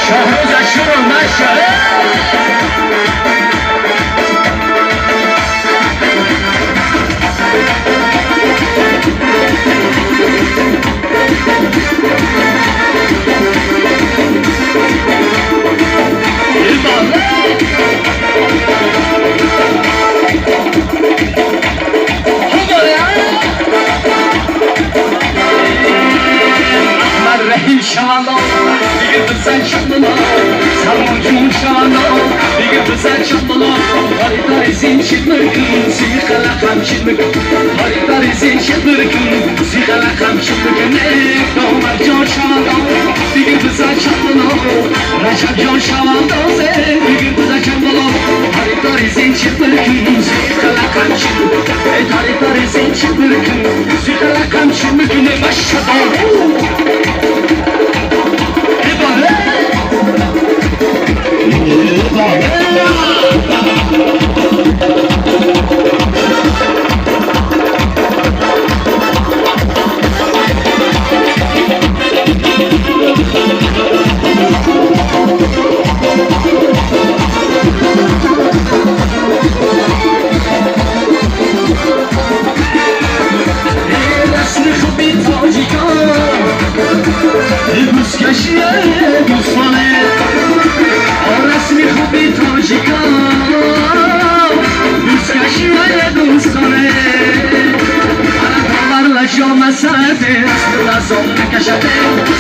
شهروز اشور نشه شواندو دیگه بزن شمدلو سلمان جون شواندو دیگه بزن شمدلو هاری داری زین شد مرکن سی خلقم شد مرکن هاری داری زین شد مرکن سی خلقم شد مرکن دامر جان شواندو دیگه بزن شمدلو رجب جان شواندو دیگه بزن شمدلو هاری داری زین شد مرکن سی خلقم شد مرکن هاری داری زین شد مرکن سی خلقم شد مرکن مشهد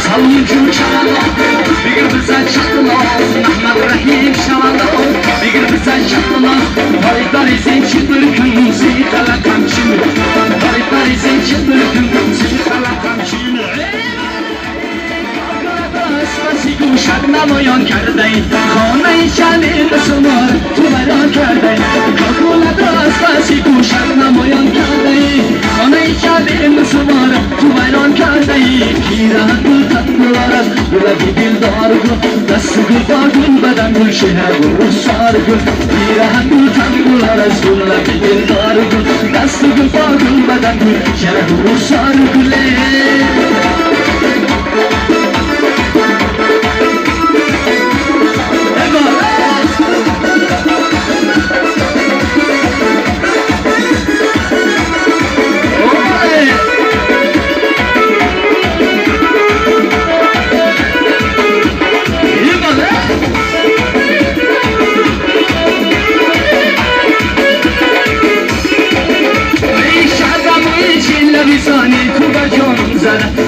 سلمان جون شواندو دیگه بزن شمدلو محمد رحیم شواندو دیگه بزن شمدلو هاری داری زین شد مرکن سی خلقم شد مرکن هاری داری زین شد مرکن سی خلقم شد مرکن بسی گوشت نمایان کرده ای خانه شنید سمار تو بیان کرده ای کاکولت بسی گوشت نمایان کرده ای خانه شنید سمار تو بیان کرده ای پیرهن گل تنگل آرد گل دلدار گل دست گل با گل بدن گل شهر گل رخسار گل پیرهن گل تنگل آرد گل دلدار گل دست گل با گل بدن گل شهر گل رخسار گل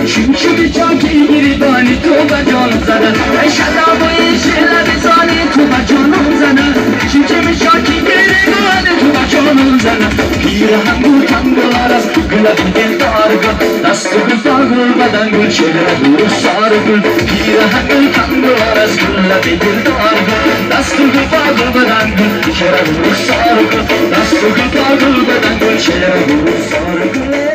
شوشو بیچاکی گریبانی تو بجانم زدن ای شدابوی شیله بیزانی تو بجانم زدن شوشو بیچاکی گریبانی تو بجانم زدن پیرهن گل تنگل آرد گل دلدار گل دست گل با گل بدن گل شهر گل سار گل پیرهن گل تنگل آرد گل دلدار گل دست گل با گل بدن گل شهر گل سار گل دست گل با گل بدن گل شهر گل سار گل